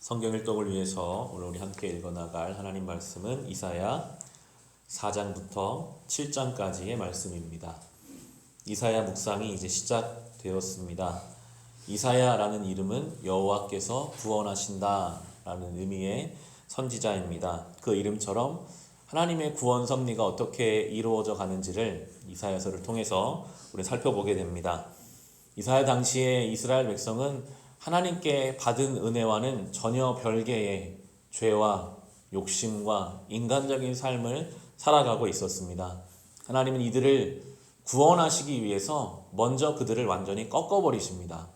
성경 일독을 위해서 오늘 우리 함께 읽어나갈 하나님 말씀은 이사야 4장부터 7장까지의 말씀입니다. 이사야 묵상이 이제 시작되었습니다. 이사야라는 이름은 여호와께서 구원하신다 라는 의미의 선지자입니다. 그 이름처럼 하나님의 구원 섭리가 어떻게 이루어져 가는지를 이사야서를 통해서 우리 살펴보게 됩니다. 이사야 당시에 이스라엘 백성은 하나님께 받은 은혜와는 전혀 별개의 죄와 욕심과 인간적인 삶을 살아가고 있었습니다. 하나님은 이들을 구원하시기 위해서 먼저 그들을 완전히 꺾어버리십니다.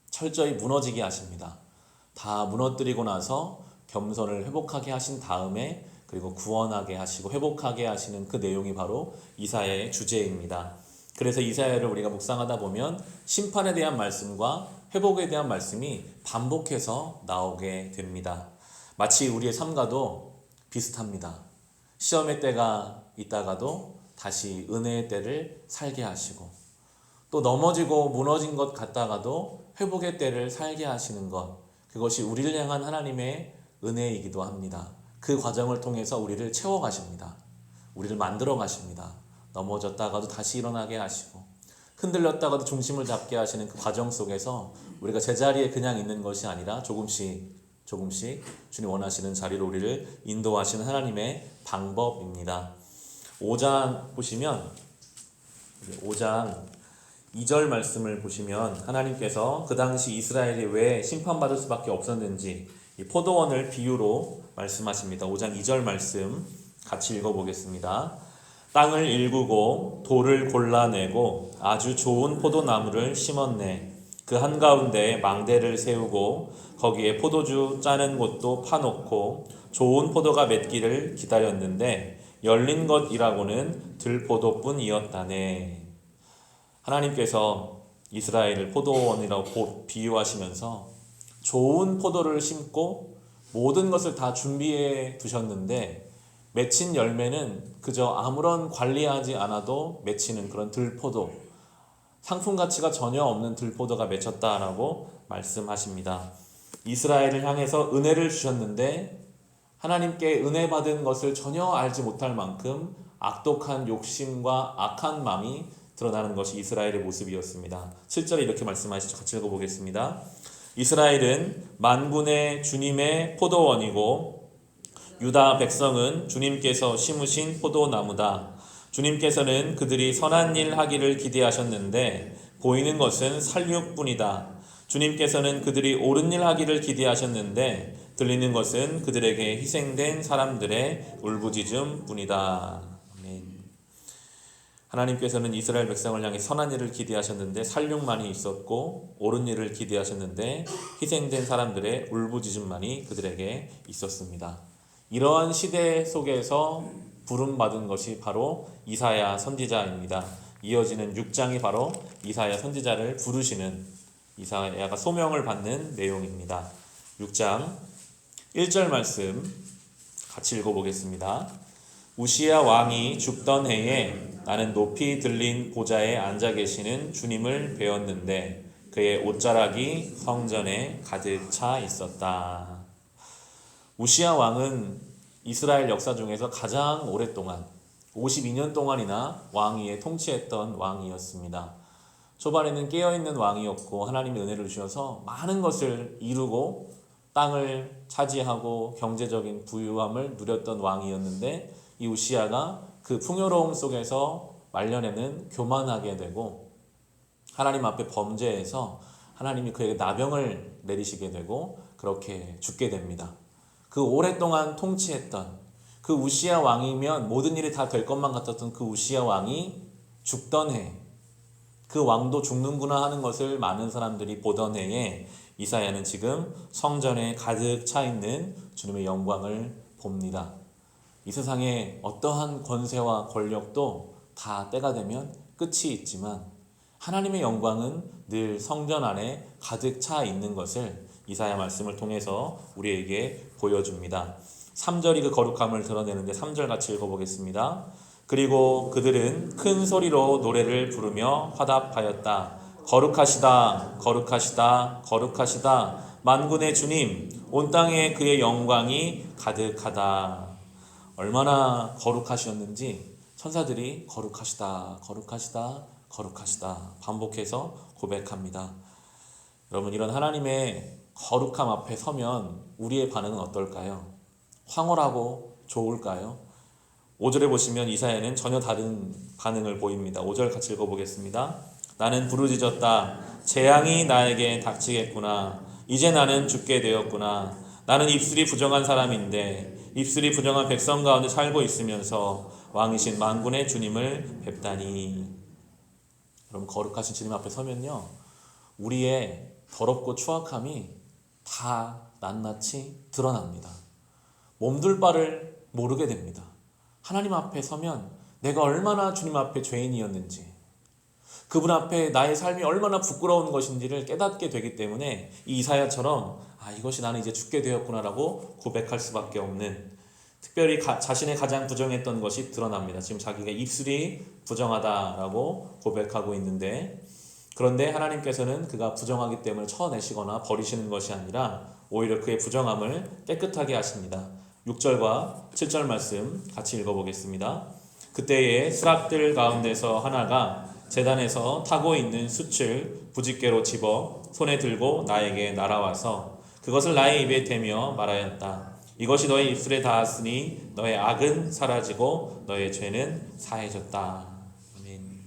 철저히 무너지게 하십니다. 다 무너뜨리고 나서 겸손을 회복하게 하신 다음에 그리고 구원하게 하시고 회복하게 하시는 그 내용이 바로 이사야의 주제입니다. 그래서 이사야를 우리가 묵상하다 보면 심판에 대한 말씀과 회복에 대한 말씀이 반복해서 나오게 됩니다. 마치 우리의 삶과도 비슷합니다. 시험의 때가 있다가도 다시 은혜의 때를 살게 하시고 또 넘어지고 무너진 것 같다가도 회복의 때를 살게 하시는 것, 그것이 우리를 향한 하나님의 은혜이기도 합니다. 그 과정을 통해서 우리를 채워가십니다. 우리를 만들어 가십니다. 넘어졌다가도 다시 일어나게 하시고 흔들렸다가도 중심을 잡게 하시는 그 과정 속에서 우리가 제자리에 그냥 있는 것이 아니라 조금씩 주님 원하시는 자리로 우리를 인도하시는 하나님의 방법입니다. 5장 보시면 5장 2절 말씀을 보시면 하나님께서 그 당시 이스라엘이 왜 심판받을 수밖에 없었는지 이 포도원을 비유로 말씀하십니다. 5장 2절 말씀 같이 읽어보겠습니다. 땅을 일구고 돌을 골라내고 아주 좋은 포도나무를 심었네. 그 한가운데 망대를 세우고 거기에 포도주 짜는 곳도 파놓고 좋은 포도가 맺기를 기다렸는데 열린 것이라고는 들포도뿐이었다네. 하나님께서 이스라엘을 포도원이라고 비유하시면서 좋은 포도를 심고 모든 것을 다 준비해 두셨는데 맺힌 열매는 그저 아무런 관리하지 않아도 맺히는 그런 들포도, 상품 가치가 전혀 없는 들포도가 맺혔다라고 말씀하십니다. 이스라엘을 향해서 은혜를 주셨는데 하나님께 은혜 받은 것을 전혀 알지 못할 만큼 악독한 욕심과 악한 마음이 드러나는 것이 이스라엘의 모습이었습니다. 7절에 이렇게 말씀하시죠. 같이 읽어보겠습니다. 이스라엘은 만군의 주님의 포도원이고 유다 백성은 주님께서 심으신 포도나무다. 주님께서는 그들이 선한 일 하기를 기대하셨는데 보이는 것은 살육뿐이다. 주님께서는 그들이 옳은 일 하기를 기대하셨는데 들리는 것은 그들에게 희생된 사람들의 울부짖음뿐이다. 아멘. 하나님께서는 이스라엘 백성을 향해 선한 일을 기대하셨는데 살육만이 있었고 옳은 일을 기대하셨는데 희생된 사람들의 울부짖음만이 그들에게 있었습니다. 이러한 시대 속에서 부름받은 것이 바로 이사야 선지자입니다. 이어지는 6장이 바로 이사야 선지자를 부르시는, 이사야가 소명을 받는 내용입니다. 6장 1절 말씀 같이 읽어보겠습니다. 우시야 왕이 죽던 해에 나는 높이 들린 보좌에 앉아 계시는 주님을 배웠는데 그의 옷자락이 성전에 가득 차 있었다. 우시야 왕은 이스라엘 역사 중에서 가장 오랫동안 52년 동안이나 왕위에 통치했던 왕이었습니다. 초반에는 깨어있는 왕이었고 하나님의 은혜를 주셔서 많은 것을 이루고 땅을 차지하고 경제적인 부유함을 누렸던 왕이었는데 이 우시야가 그 풍요로움 속에서 말년에는 교만하게 되고 하나님 앞에 범죄해서 하나님이 그에게 나병을 내리시게 되고 그렇게 죽게 됩니다. 그 오랫동안 통치했던 그 우시야 왕이면 모든 일이 다 될 것만 같았던 그 우시야 왕이 죽던 해, 그 왕도 죽는구나 하는 것을 많은 사람들이 보던 해에 이사야는 지금 성전에 가득 차 있는 주님의 영광을 봅니다. 이 세상에 어떠한 권세와 권력도 다 때가 되면 끝이 있지만 하나님의 영광은 늘 성전 안에 가득 차 있는 것을 이사야 말씀을 통해서 우리에게 보여줍니다. 3절이 그 거룩함을 드러내는데 3절 같이 읽어보겠습니다. 그리고 그들은 큰 소리로 노래를 부르며 화답하였다. 거룩하시다, 거룩하시다, 거룩하시다. 만군의 주님, 온 땅에 그의 영광이 가득하다. 얼마나 거룩하셨는지 천사들이 거룩하시다, 거룩하시다, 거룩하시다 반복해서 고백합니다. 여러분, 이런 하나님의 거룩함 앞에 서면 우리의 반응은 어떨까요? 황홀하고 좋을까요? 5절에 보시면 이사야는 전혀 다른 반응을 보입니다. 5절 같이 읽어보겠습니다. 나는 부르짖었다. 재앙이 나에게 닥치겠구나. 이제 나는 죽게 되었구나. 나는 입술이 부정한 사람인데 입술이 부정한 백성 가운데 살고 있으면서 왕이신 만군의 주님을 뵙다니. 여러분, 거룩하신 주님 앞에 서면요, 우리의 더럽고 추악함이 다 낱낱이 드러납니다. 몸둘 바를 모르게 됩니다. 하나님 앞에 서면 내가 얼마나 주님 앞에 죄인이었는지, 그분 앞에 나의 삶이 얼마나 부끄러운 것인지를 깨닫게 되기 때문에 이 이사야처럼 이것이 나는 이제 죽게 되었구나라고 고백할 수밖에 없는, 특별히 자신의 가장 부정했던 것이 드러납니다. 지금 자기가 입술이 부정하다라고 고백하고 있는데, 그런데 하나님께서는 그가 부정하기 때문에 쳐내시거나 버리시는 것이 아니라 오히려 그의 부정함을 깨끗하게 하십니다. 6절과 7절 말씀 같이 읽어보겠습니다. 그때에 스락들 가운데서 하나가 제단에서 타고 있는 숯을 부짓개로 집어 손에 들고 나에게 날아와서 그것을 나의 입에 대며 말하였다. 이것이 너의 입술에 닿았으니 너의 악은 사라지고 너의 죄는 사해졌다. 아멘.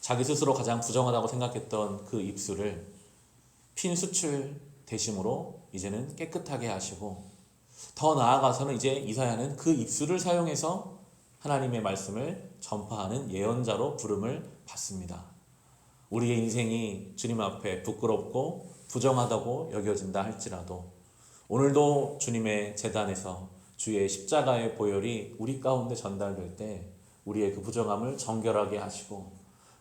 자기 스스로 가장 부정하다고 생각했던 그 입술을 핀 숯을 대심으로 이제는 깨끗하게 하시고, 더 나아가서는 이제 이사야는 그 입술을 사용해서 하나님의 말씀을 전파하는 예언자로 부름을 받습니다. 우리의 인생이 주님 앞에 부끄럽고 부정하다고 여겨진다 할지라도 오늘도 주님의 제단에서 주의 십자가의 보혈이 우리 가운데 전달될 때 우리의 그 부정함을 정결하게 하시고,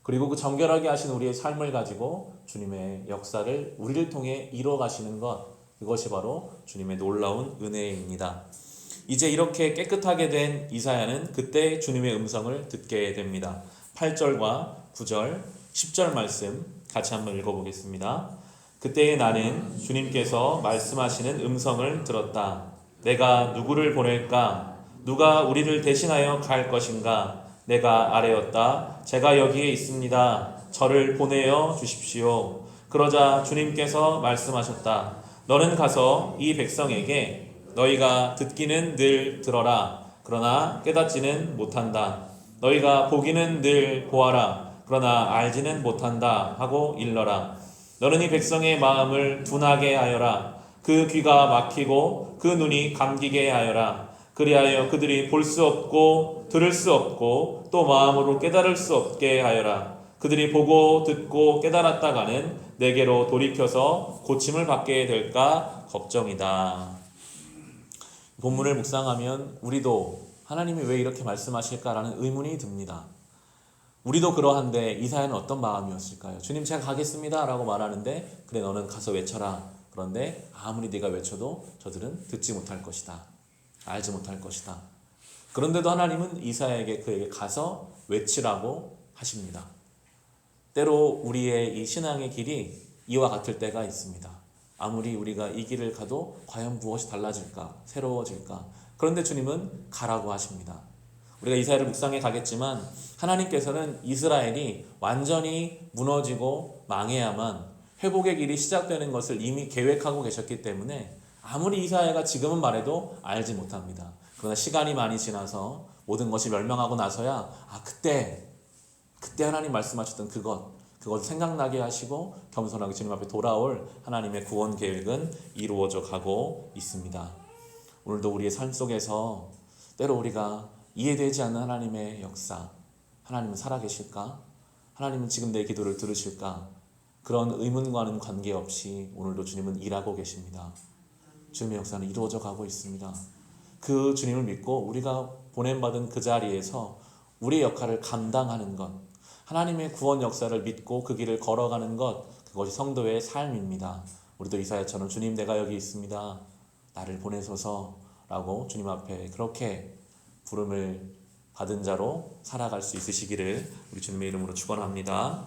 그리고 그 정결하게 하신 우리의 삶을 가지고 주님의 역사를 우리를 통해 이뤄가시는 것, 그것이 바로 주님의 놀라운 은혜입니다. 이제 이렇게 깨끗하게 된 이사야는 그때 주님의 음성을 듣게 됩니다. 8절과 9절, 10절 말씀 같이 한번 읽어보겠습니다. 그때에 나는 주님께서 말씀하시는 음성을 들었다. 내가 누구를 보낼까? 누가 우리를 대신하여 갈 것인가? 내가 아뢰었다. 제가 여기에 있습니다. 저를 보내어 주십시오. 그러자 주님께서 말씀하셨다. 너는 가서 이 백성에게 너희가 듣기는 늘 들어라. 그러나 깨닫지는 못한다. 너희가 보기는 늘 보아라. 그러나 알지는 못한다 하고 일러라. 너는 이 백성의 마음을 둔하게 하여라. 그 귀가 막히고 그 눈이 감기게 하여라. 그리하여 그들이 볼 수 없고 들을 수 없고 또 마음으로 깨달을 수 없게 하여라. 그들이 보고 듣고 깨달았다가는 내게로 돌이켜서 고침을 받게 될까 걱정이다. 본문을 묵상하면 우리도 하나님이 왜 이렇게 말씀하실까라는 의문이 듭니다. 우리도 그러한데 이사야는 어떤 마음이었을까요? 주님, 제가 가겠습니다 라고 말하는데, 그래 너는 가서 외쳐라. 그런데 아무리 네가 외쳐도 저들은 듣지 못할 것이다. 알지 못할 것이다. 그런데도 하나님은 이사야에게 그에게 가서 외치라고 하십니다. 때로 우리의 이 신앙의 길이 이와 같을 때가 있습니다. 아무리 우리가 이 길을 가도 과연 무엇이 달라질까? 새로워질까? 그런데 주님은 가라고 하십니다. 우리가 이사야를 묵상해 가겠지만 하나님께서는 이스라엘이 완전히 무너지고 망해야만 회복의 길이 시작되는 것을 이미 계획하고 계셨기 때문에 아무리 이사야가 지금은 말해도 알지 못합니다. 그러나 시간이 많이 지나서 모든 것이 멸망하고 나서야 그때 하나님 말씀하셨던 그것 생각나게 하시고 겸손하게 주님 앞에 돌아올 하나님의 구원 계획은 이루어져 가고 있습니다. 오늘도 우리의 삶 속에서 때로 우리가 이해되지 않는 하나님의 역사, 하나님은 살아계실까? 하나님은 지금 내 기도를 들으실까? 그런 의문과는 관계없이 오늘도 주님은 일하고 계십니다. 주님의 역사는 이루어져 가고 있습니다. 그 주님을 믿고 우리가 보냄받은 그 자리에서 우리의 역할을 감당하는 것, 하나님의 구원 역사를 믿고 그 길을 걸어가는 것, 그것이 성도의 삶입니다. 우리도 이사야처럼 주님, 내가 여기 있습니다. 나를 보내소서라고 주님 앞에 그렇게 부름을 받은 자로 살아갈 수 있으시기를 우리 주님의 이름으로 축원합니다.